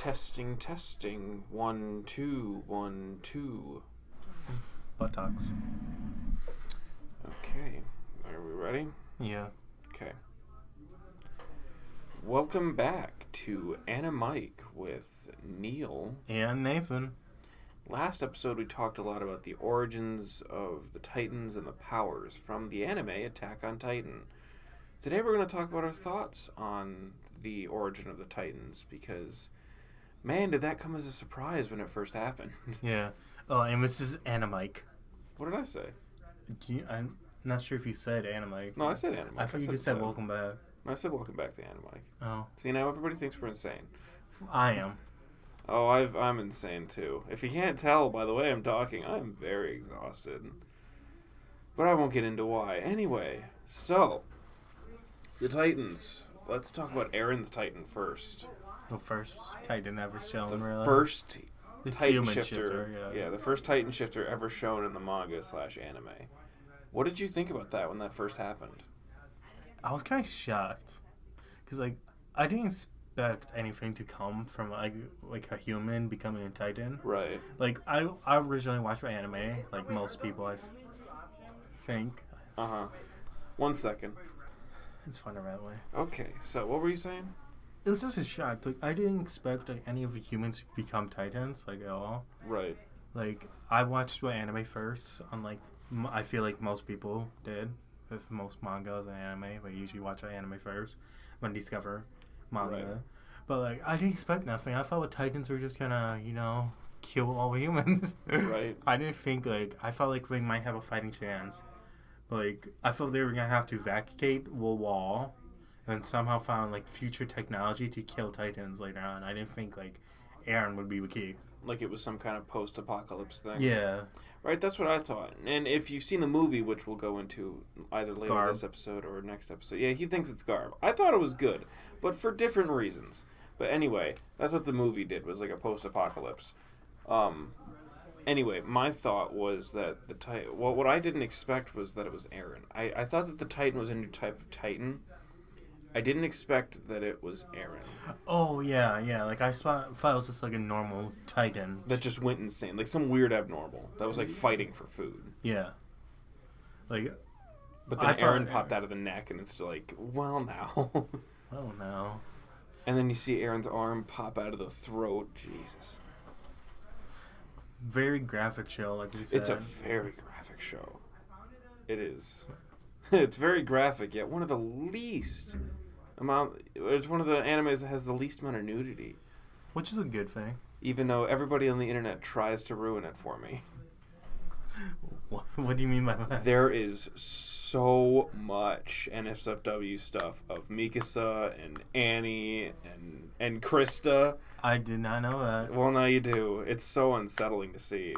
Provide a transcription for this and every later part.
Testing, testing. 1, 2, 1, 2. Buttocks. Okay. Are we ready? Yeah. Okay. Welcome back to Animic with Neil. And Nathan. Last episode we talked a lot about the origins of the Titans and the powers from the anime Attack on Titan. Today we're going to talk about our thoughts on the origin of the Titans because, man, did that come as a surprise when it first happened. Yeah. Oh, and this is Animic. What did I say? I'm not sure if you said Animic. No, I said Animic. I thought you just said welcome back. I said welcome back to Animic. Oh. See, now everybody thinks we're insane. I am. Oh, I'm insane too. If you can't tell by the way I'm talking, I'm very exhausted. But I won't get into why. Anyway, so, the Titans. Let's talk about Aaron's Titan first. The first Titan ever shown, The really. first The Titan human shifter. Yeah, the first Titan shifter ever shown in the manga/anime. What did you think about that when that first happened? I was kind of shocked. Because, I didn't expect anything to come from, like a human becoming a Titan. Right. I originally watched anime, like most people, I think. Uh-huh. 1 second. It's fun around that way. Okay, so what were you saying? It was just a shock. I didn't expect any of the humans to become Titans, at all. Right. I watched the anime first, unlike I feel like most people did with most mangas and anime. They usually watch the anime first when they discover manga. Right. But I didn't expect nothing. I thought the Titans were just gonna, kill all the humans. Right. I didn't think I felt like they might have a fighting chance. I felt they were gonna have to evacuate the wall and somehow found future technology to kill Titans later on. I didn't think Aaron would be the key. Like it was some kind of post-apocalypse thing. Yeah. Right, that's what I thought. And if you've seen the movie, which we'll go into either later this episode or next episode, yeah, he thinks it's Garb. I thought it was good, but for different reasons. But anyway, that's what the movie did, was a post-apocalypse. Anyway, my thought was that the Titan... Well, what I didn't expect was that it was Aaron. I thought that the Titan was a new type of Titan. I didn't expect that it was Aaron. Oh, yeah. I thought it was just a normal Titan. That just went insane. Some weird abnormal. That was fighting for food. Yeah. But then Aaron popped out of the neck and it's well now. Well now. And then you see Aaron's arm pop out of the throat. Jesus. Very graphic show, like you said. It's a very graphic show. It is. It's very graphic, yet one of the least... It's one of the animes that has the least amount of nudity. Which is a good thing. Even though everybody on the internet tries to ruin it for me. What do you mean by that? There is so much NSFW stuff of Mikasa and Annie and Krista. I did not know that. Well, now you do. It's so unsettling to see.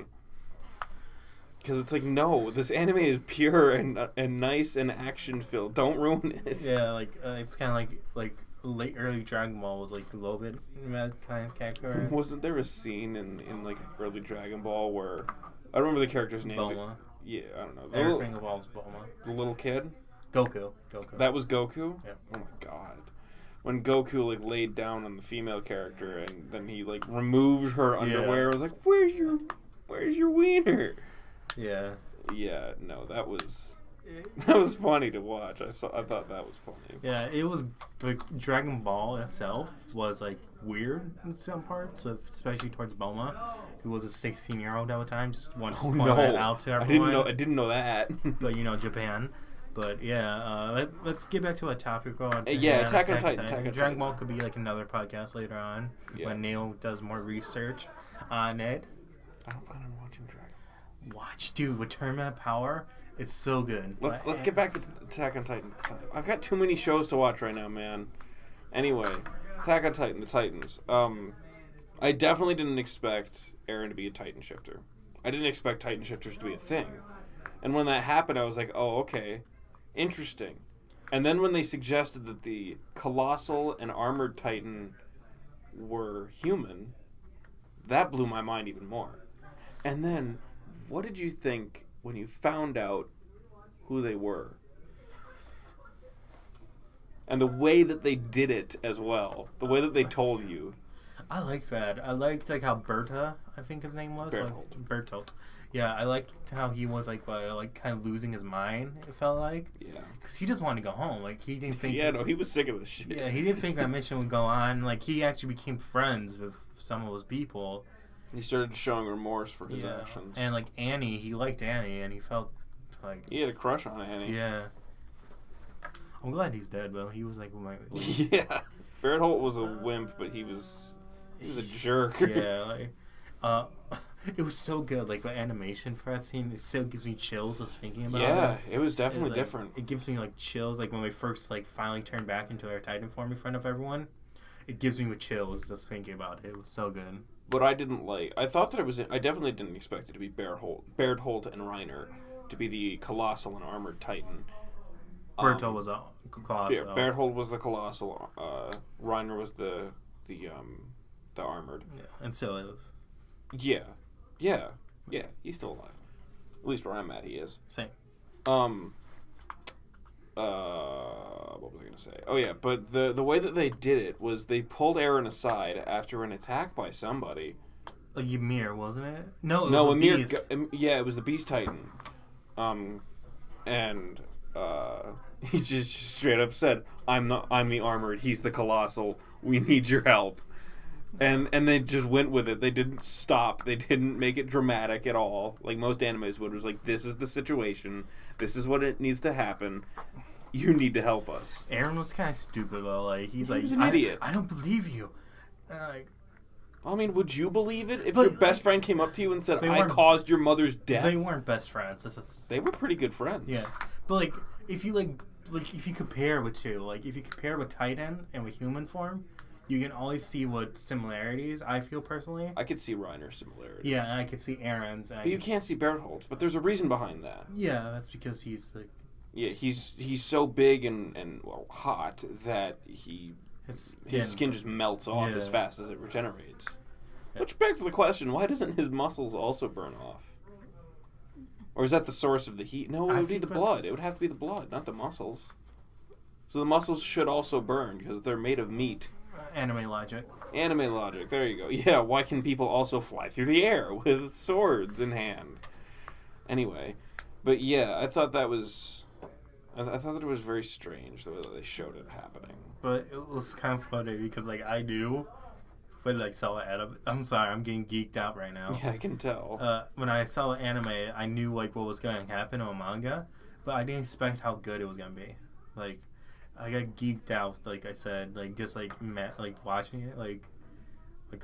Because it's no, this anime is pure and nice and action-filled. Don't ruin it. Yeah, it's kind of like late early Dragon Ball was a little bit that kind of character. Wasn't there a scene in early Dragon Ball where I don't remember the character's name? Bulma. Yeah, I don't know. Everything involves Bulma. The little kid. Goku. That was Goku. Yeah. Oh my god. When Goku laid down on the female character and then he removed her underwear, I was where's your wiener? Yeah. Yeah, no, that was funny to watch. I thought that was funny. Yeah, it was Dragon Ball itself was weird in some parts, especially towards Bulma, who was a 16-year-old at the time. Just want to point that out to everyone. I didn't know that. But Japan. But yeah, let's get back to a topic. Attack on Titan. Dragon Ball could be another podcast later on when Neil does more research on it. I don't plan on watching Dragon. Watch, dude, with Tournament of Power, it's so good. Let's get back to Attack on Titan. I've got too many shows to watch right now, man. Anyway, Attack on Titan, the Titans. I definitely didn't expect Aaron to be a Titan shifter. I didn't expect Titan shifters to be a thing. And when that happened, I was oh, okay, interesting. And then when they suggested that the Colossal and Armored Titan were human, that blew my mind even more. And then... what did you think when you found out who they were? And the way that they did it as well. The way that they told you. I liked that. I liked like how Berta, I think his name was. Bertolt. Yeah, I liked how he was like kind of losing his mind. It felt like. Yeah. Because he just wanted to go home. Like he didn't think. Yeah, no, he was sick of this shit. Yeah, he didn't think that mission would go on. Like he actually became friends with some of those people. He started showing remorse for his actions. And like Annie, he liked Annie, and he felt like he had a crush on Annie. Yeah. I'm glad he's dead, though. He was like my. Yeah. Berthold was a wimp, but he was a jerk. Yeah, like, it was so good. Like the animation for that scene, it still gives me chills just thinking about it. Yeah, it was definitely different. It gives me like chills, like when we first like finally turned back into our Titan form in front of everyone. It gives me chills just thinking about it. It was so good. What I didn't like, I thought that it was. I definitely didn't expect it to be Berthold and Reiner to be the colossal and armored Titan. Berthold was a colossal. Yeah, Berthold was the colossal. Reiner was the armored. Yeah, and still is. Yeah. He's still alive. At least where I'm at, he is. Same. What was I gonna say? Oh yeah, but the way that they did it was they pulled Eren aside after an attack by somebody. Like Ymir, wasn't it? No, Ymir. Yeah, it was the Beast Titan. And he just straight up said, I'm the armored. He's the colossal. We need your help." And they just went with it. They didn't stop. They didn't make it dramatic at all, like most animes would. It was like, this is the situation. This is what it needs to happen. You need to help us. Eren was kind of stupid though. Like he was an idiot. I don't believe you. Like, I mean, would you believe it if your best friend came up to you and said, "I caused your mother's death"? They weren't best friends. They were pretty good friends. Yeah, but like if you if you compare with two, like if you compare with Titan and with human form, you can always see what similarities. I feel personally. I could see Reiner's similarities. Yeah, and I could see Eren's. But you can't see Berthold's. But there's a reason behind that. Yeah, that's because he's like. Yeah, he's so big and well, hot that his skin just melts off as fast as it regenerates. Yeah. Which begs the question: why doesn't his muscles also burn off? Or is that the source of the heat? No, it would be the blood. It would have to be the blood, not the muscles. So the muscles should also burn because they're made of meat. Anime logic. Anime logic. There you go. Yeah, why can people also fly through the air with swords in hand? Anyway, but yeah, I thought that was it was very strange the way that they showed it happening. But it was kind of funny because like I knew when I saw it. I'm sorry, I'm getting geeked out right now. Yeah, I can tell. When I saw the anime, I knew like what was going to happen on manga, but I didn't expect how good it was going to be. Like. I got geeked out, like I said, like just like watching it, like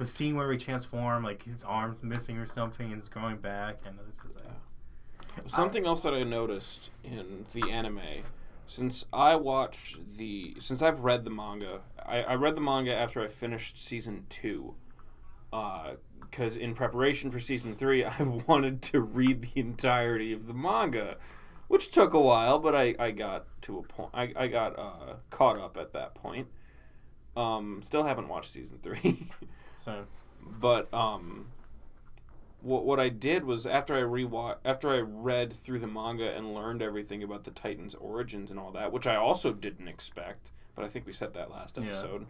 a scene where we transform, like his arm's missing or something, and it's going back, and this is something else that I noticed in the anime. Since I've read the manga, I read the manga after I finished season 2, because in preparation for season 3, I wanted to read the entirety of the manga. Which took a while, but I got to a point. I got caught up at that point. Still haven't watched season 3. So, but what I did was after I read through the manga and learned everything about the Titans' origins and all that, which I also didn't expect, but I think we said that last episode.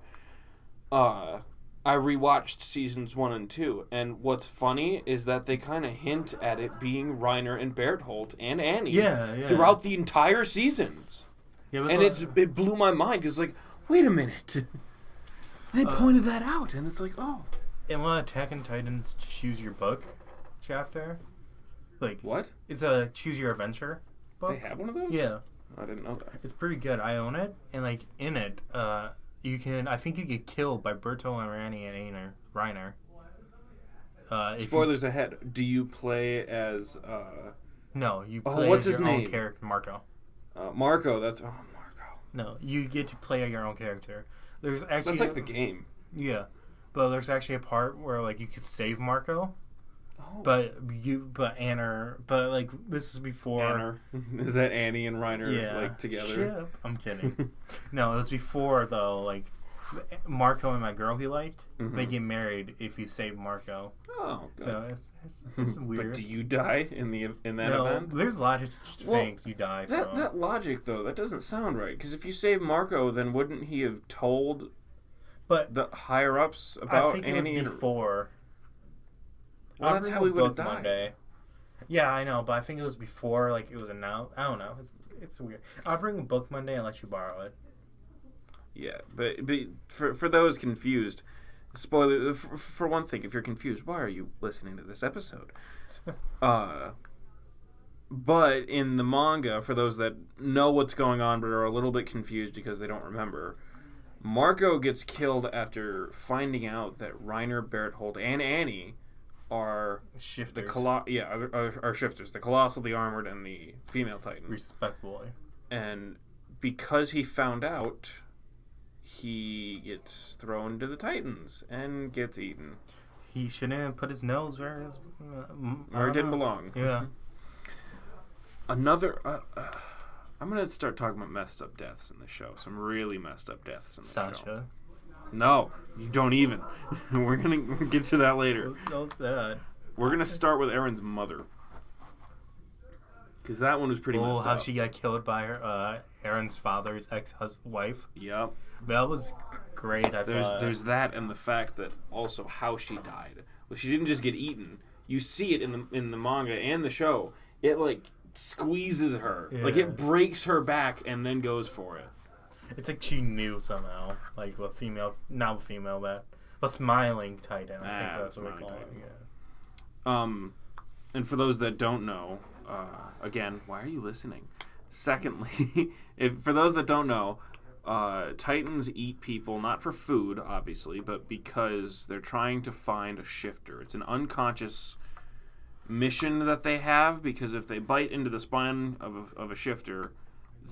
Yeah. I rewatched seasons 1 and 2, and what's funny is that they kind of hint at it being Reiner and Berthold and Annie throughout the entire seasons. Yeah, and it blew my mind because like, wait a minute, they pointed that out, and it's like, oh. In one of Attack on Titan's Choose Your Book chapter, like what? It's a Choose Your Adventure book. They have one of those? Yeah, I didn't know that. It's pretty good. I own it, and like in it, I think you get killed by Berthold and Annie and Reiner. Spoilers ahead. Do you play as... No, you play what's as his your name? own character, Marco. Marco, that's... Oh, Marco. No, you get to play your own character. There's actually... That's like the game. Yeah. But there's actually a part where, like, you could save Marco. Oh. But like, this is before... Anner. Is that Annie and Reiner, like, together? Ship. I'm kidding. No, it was before, though, like, Marco and my girl he liked, they get married if you save Marco. Oh, good. So it's weird. But do you die in that event? There's a lot of things you die from. That logic, though, that doesn't sound right. Because if you save Marco, then wouldn't he have told But the higher ups I about think it Annie? was before. Well, that's how he would have died. Monday. Yeah, I know, but I think it was before, like, it was announced. I don't know. It's weird. I'll bring a book Monday and let you borrow it. Yeah, but for those confused, spoiler for one thing, if you're confused, why are you listening to this episode? But in the manga, for those that know what's going on but are a little bit confused because they don't remember, Marco gets killed after finding out that Reiner, Berthold, and Annie are shifters. Are shifters. The Colossal, the Armored, and the Female Titan. Respectfully. And because he found out, he gets thrown to the Titans and gets eaten. He shouldn't have put his nose where his... where it didn't belong. Yeah. Another... I'm going to start talking about messed up deaths in the show. Some really messed up deaths in the show. Sasha. No, you don't even. We're going to get to that later. It was so sad. We're going to start with Erin's mother. Because that one was pretty messed up. How she got killed by her Erin's father's ex-wife. Yep. That was great, I thought. There's that and the fact that also how she died. Well, she didn't just get eaten. You see it in the manga and the show. It, like, squeezes her. Yeah. Like, it breaks her back and then goes for it. It's like she knew somehow. Like, not a female, but smiling Titan. I think that's what we call it. Yeah. And for those that don't know, again, why are you listening? Secondly, for those that don't know, Titans eat people not for food, obviously, but because they're trying to find a shifter. It's an unconscious mission that they have, because if they bite into the spine of a shifter,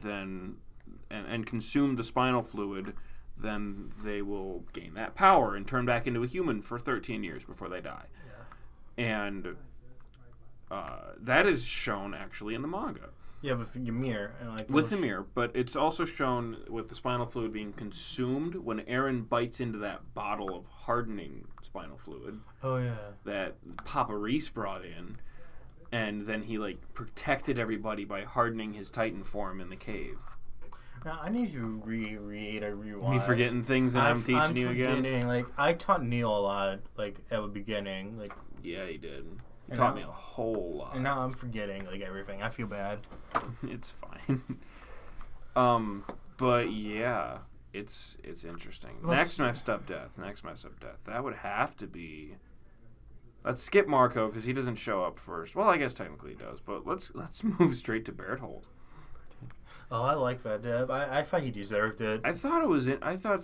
then and consume the spinal fluid, then they will gain that power and turn back into a human for 13 years before they die. Yeah. And that is shown actually in the manga. Yeah, with Ymir. With Ymir, but it's also shown with the spinal fluid being consumed when Eren bites into that bottle of hardening spinal fluid. Oh, yeah. That Papa Reese brought in. And then he, like, protected everybody by hardening his Titan form in the cave. Now, I need to reread or rewatch. Me forgetting things and I'm teaching you again? Like, I taught Neil a lot, like, at the beginning. Like, yeah, he did. He taught me a whole lot. And now I'm forgetting, like, everything. I feel bad. It's fine. But, yeah, it's interesting. Next messed up death. That would have to be... Let's skip Marco, because he doesn't show up first. Well, I guess technically he does, but let's move straight to Berthold. Oh, I like that, Deb. I thought he deserved it. I thought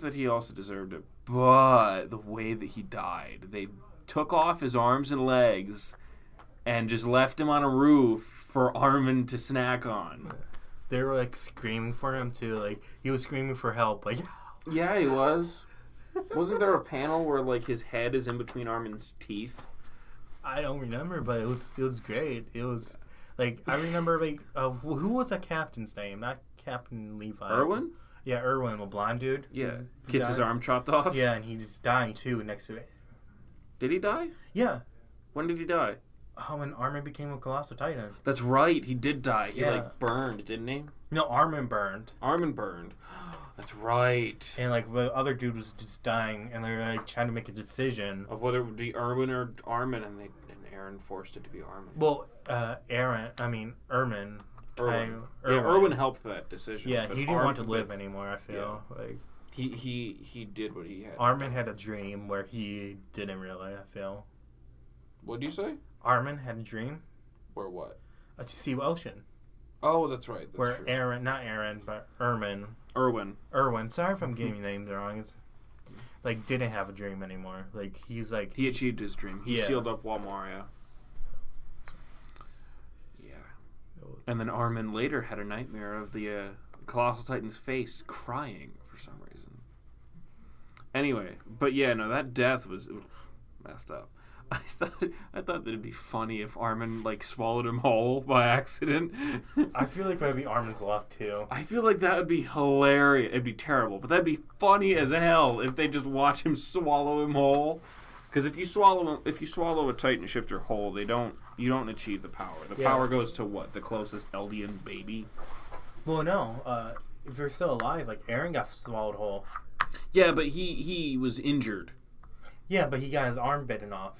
that he also deserved it, but the way that he died, they took off his arms and legs and just left him on a roof for Armin to snack on. They were, like, screaming for him, too. Like, he was screaming for help. Like, yeah, he was. Wasn't there a panel where, like, his head is in between Armin's teeth? I don't remember, but it was great. It was, like, I remember, like, who was that captain's name? Not Captain Levi. Irwin? Yeah, Irwin, the blonde dude. Yeah. Gets his arm chopped off? Yeah, and he's dying, too, next to it. Did he die? Yeah. When did he die? When Armin became a Colossal Titan. That's right, he did die. He, like, burned, didn't he? No, Armin burned. That's right. And, like, the other dude was just dying, and they were, like, trying to make a decision. Of whether it would be Irwin or Armin, and Eren forced it to be Armin. Well, Irwin. Irwin helped that decision. Yeah, he didn't want to live anymore, I feel. Yeah. Like He did what he had. Armin had a dream where he didn't really, I feel. What do you say? Armin had a dream. Where what? To see the ocean. Oh, that's right. That's where true. Eren, not Eren, but Irwin. Sorry if I'm getting names wrong. Like, didn't have a dream anymore. Like, he's like... He achieved his dream. He sealed up Walmaria. Yeah. And then Armin later had a nightmare of the Colossal Titan's face crying for some reason. Anyway, but yeah, no, that death was messed up. I thought that it'd be funny if Armin, like, swallowed him whole by accident. I feel like that'd be Armin's luck too. I feel like that would be hilarious. It'd be terrible, but that'd be funny as hell if they just watch him swallow him whole. Because if you swallow a Titan shifter whole, you don't achieve the power. The power goes to what? The closest Eldian baby. Well, no. If you're still alive, like Eren got swallowed whole. Yeah, but he was injured. Yeah, but he got his arm bitten off.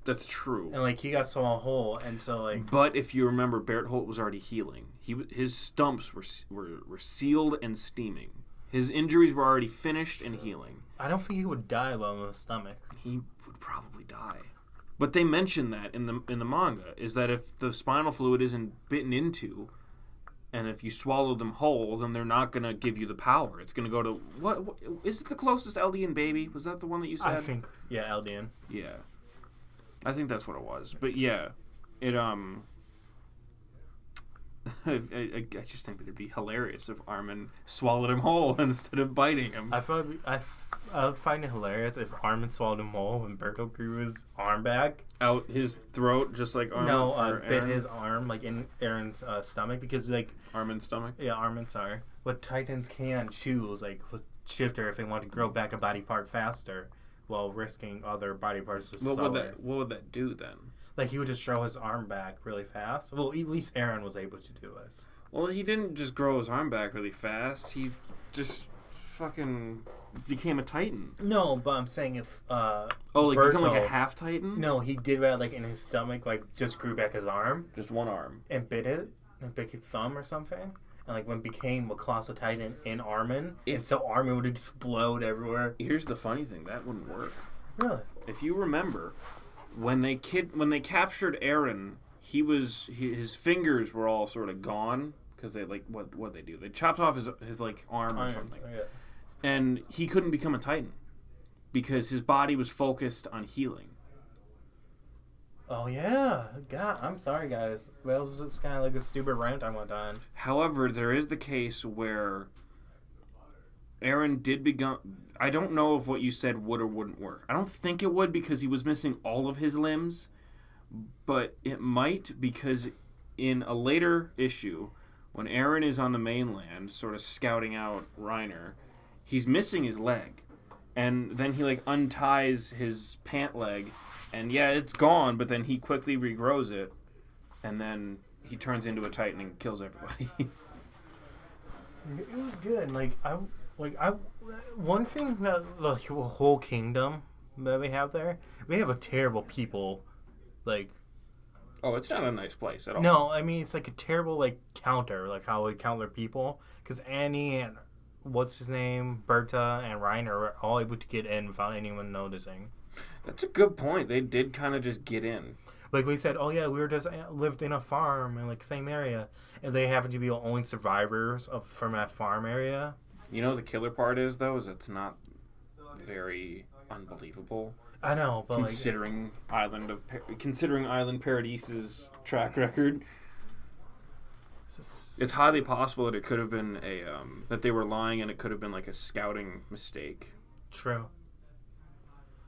That's true. And, like, he got saw a hole, and so, like... But if you remember, Barrett Holt was already healing. His stumps were sealed and steaming. His injuries were already finished and healing. I don't think he would die though in the stomach. He would probably die. But they mention that in the manga, is that if the spinal fluid isn't bitten into, and if you swallow them whole, then they're not going to give you the power. It's going to go to... What is it the closest Eldian baby? Was that the one that you said? I think, yeah, Eldian. Yeah. I think that's what it was. But yeah, it I just think that it'd be hilarious if Armin swallowed him whole instead of biting him. I would find it hilarious if Armin swallowed him whole and Berto grew his arm back Out his throat, just like Armin. No, bit his arm like in Aaron's stomach because like Armin's stomach. Yeah, Armin. Sorry, what Titans can choose like with Shifter if they want to grow back a body part faster while risking other body parts to slower. What would that do then? Like, he would just throw his arm back really fast. Well, at least Aaron was able to do this. Well, he didn't just grow his arm back really fast. He just fucking became a Titan. No, but I'm saying if, Berto, become like a half Titan? No, he did that, like, in his stomach, like, just grew back his arm. Just one arm. And bit it. And bit his thumb or something. And, like, when became a Colossal Titan in Armin. And so Armin would explode everywhere. Here's the funny thing. That wouldn't work. Really? If you remember... When they captured Eren, his fingers were all sort of gone because they like what they do? They chopped off his like arm or something, yeah. And he couldn't become a Titan because his body was focused on healing. Oh yeah, God, I'm sorry guys. That was just kind of like a stupid rant I went on. However, there is the case where Eren did become... I don't know if what you said would or wouldn't work. I don't think it would because he was missing all of his limbs, but it might because in a later issue, when Eren is on the mainland, sort of scouting out Reiner, he's missing his leg, and then he like unties his pant leg, and yeah, it's gone, but then he quickly regrows it, and then he turns into a Titan and kills everybody. It was good. One thing about the whole kingdom that we have there, we have a terrible people, like... Oh, it's not a nice place at all. No, I mean, it's like a terrible, like, counter, like how we count their people. Because Annie and, what's his name, Berta and Reiner were all able to get in without anyone noticing. That's a good point. They did kind of just get in. Like we said, oh yeah, we were just lived in a farm in, like, same area. And they happen to be the only survivors from that farm area. You know, the killer part is, though, is it's not very unbelievable. I know, but considering Island Paradise's track record, it's highly possible that it could have been that they were lying and it could have been like a scouting mistake. True.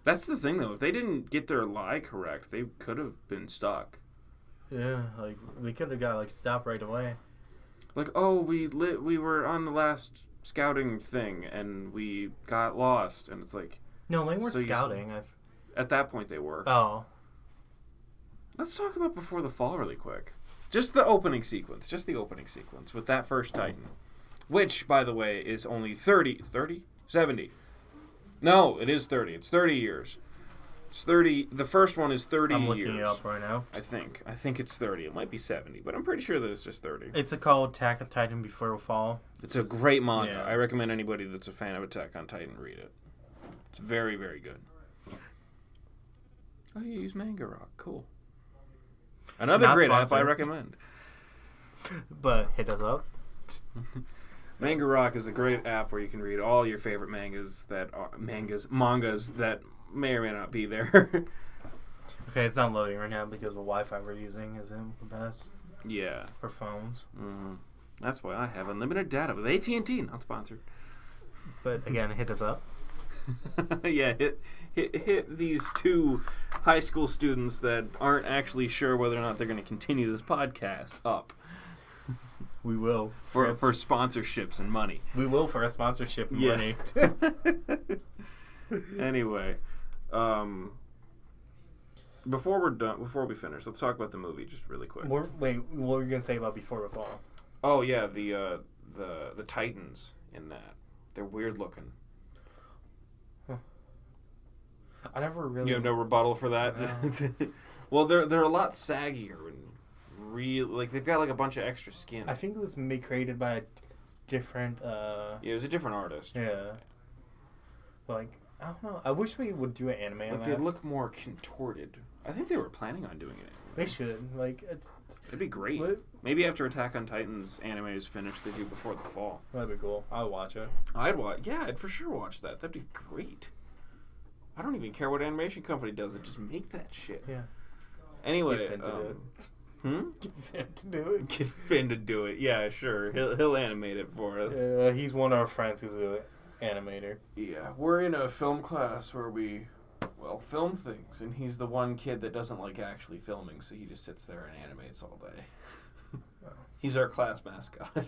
That's the thing, though. If they didn't get their lie correct, they could have been stuck. Yeah, like we could have got like stopped right away. Like, oh, we were on the last scouting thing and we got lost, and it's like, no, they weren't scouting. At that point they were. Oh, let's talk about Before the Fall really quick. Just the opening sequence with that first Titan, which, by the way, is only 70. No, it is 30. It's 30 years. It's 30. The first one is 30 years. I'm looking it up right now. I think it's 30. It might be 70, but I'm pretty sure that it's just 30. It's called Attack on Titan Before the Fall. It's a great manga. Yeah. I recommend anybody that's a fan of Attack on Titan read it. It's very, very good. Oh, you use Manga Rock. Cool. Another great app I recommend. But hit us up. Manga Rock is a great app where you can read all your favorite mangas that may or may not be there. Okay, it's not loading right now because the Wi-Fi we're using isn't the best. Yeah. For phones. Mm-hmm. That's why I have unlimited data with AT&T, not sponsored. But again, hit us up. Yeah, hit these two high school students that aren't actually sure whether or not they're going to continue this podcast up. We will. For sponsorships and money. We will for a sponsorship and money. Anyway, before we finish, let's talk about the movie just really quick. Wait, what were you going to say about Before the Fall? Oh, yeah, the Titans in that. They're weird looking. I never really. You have no rebuttal for that? No. Well, they're a lot saggier and like they've got like a bunch of extra skin. I think it was created by a different. Yeah, it was a different artist. Yeah. Like I don't know. I wish we would do an anime on Like that. they look more contorted. I think they were planning on doing it. They should like. It'd be great. What? Maybe after Attack on Titan's anime is finished, they do before the fall. That'd be cool. I'll watch it. I'd watch. Yeah, I'd for sure watch that. That'd be great. I don't even care what animation company does it. Just make that shit. Yeah. Anyway, Get Finn to do it. Get Finn to do it. Get Finn to do it. Yeah, sure. He'll animate it for us. Yeah, he's one of our friends who's an animator. Yeah, we're in a film class where we, film things, and he's the one kid that doesn't like actually filming, so he just sits there and animates all day. He's our class mascot.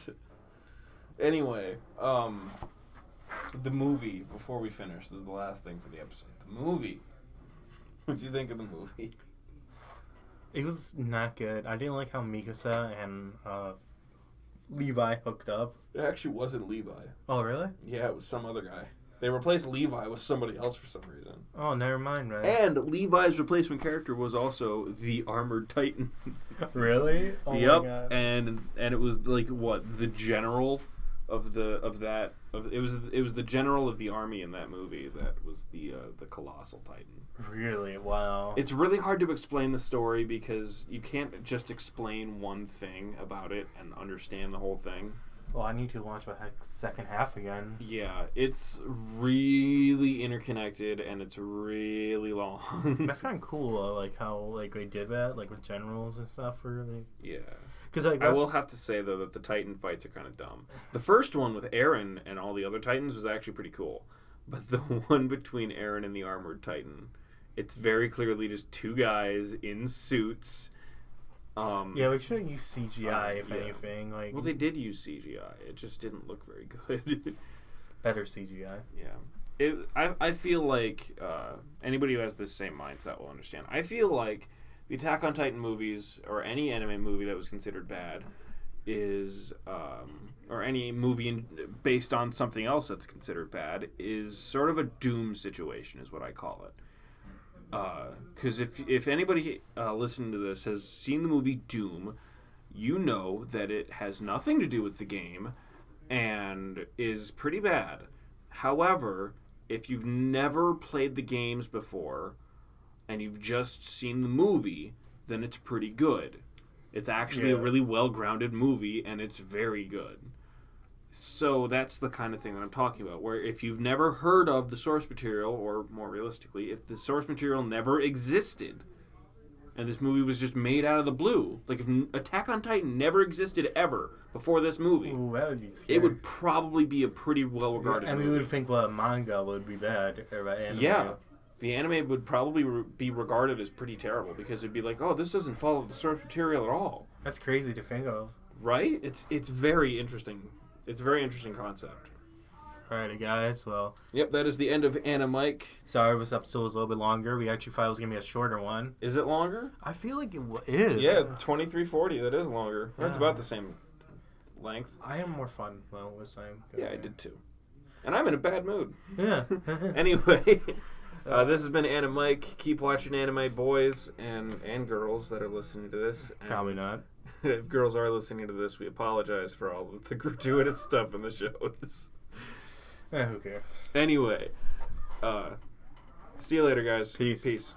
Anyway, the movie, before we finish, this is the last thing for the episode. The movie. What'd you think of the movie? It was not good. I didn't like how Mikasa and Levi hooked up. It actually wasn't Levi. Oh, really? Yeah, it was some other guy. They replaced Levi with somebody else for some reason. Oh, never mind, man. And Levi's replacement character was also the Armored Titan. Really? Oh yep. my God. And it was like what, the general of it was the general of the army in that movie that was the colossal Titan. Really? Wow. It's really hard to explain the story because you can't just explain one thing about it and understand the whole thing. Well, I need to watch the second half again. Yeah, it's really interconnected and it's really long. That's kind of cool, like how like they did that, like with generals and stuff. Really. Yeah. Because like I will have to say though that the Titan fights are kind of dumb. The first one with Eren and all the other Titans was actually pretty cool, but the one between Eren and the Armored Titan, it's very clearly just two guys in suits. Yeah, we should use CGI if anything. Like, well, they did use CGI. It just didn't look very good. Better CGI. Yeah. I feel like anybody who has this same mindset will understand. I feel like the Attack on Titan movies, or any anime movie that was considered bad, is or any movie based on something else that's considered bad, is sort of a doom situation, is what I call it. Because if anybody listening to this has seen the movie Doom, you know that it has nothing to do with the game and is pretty bad. However, if you've never played the games before and you've just seen the movie, then it's pretty good. It's actually a really well-grounded movie, and it's very good. So that's the kind of thing that I'm talking about, where if you've never heard of the source material, or more realistically, if the source material never existed, and this movie was just made out of the blue, like if Attack on Titan never existed ever before this movie, Ooh, that would be scary. it would probably be a pretty well-regarded movie. And we would think, well, manga would be bad. Or anime. Yeah. The anime would probably be regarded as pretty terrible, because it'd be like, oh, this doesn't follow the source material at all. That's crazy to think of. Right? It's very interesting. It's a very interesting concept. Alrighty, guys. Well, Yep, that is the end of Animic. sorry this episode was a little bit longer. We actually thought it was going to be a shorter one. Is it longer? I feel like it is. Yeah, 23:40. That is longer. That's Yeah. about the same length. I am more fun this time. Yeah, I did too. And I'm in a bad mood. Yeah. Anyway, this has been Animic. Keep watching anime, boys and girls that are listening to this. And Probably not. if girls are listening to this, we apologize for all of the gratuitous stuff in the shows. Who cares? Anyway, see you later, guys. Peace. Peace.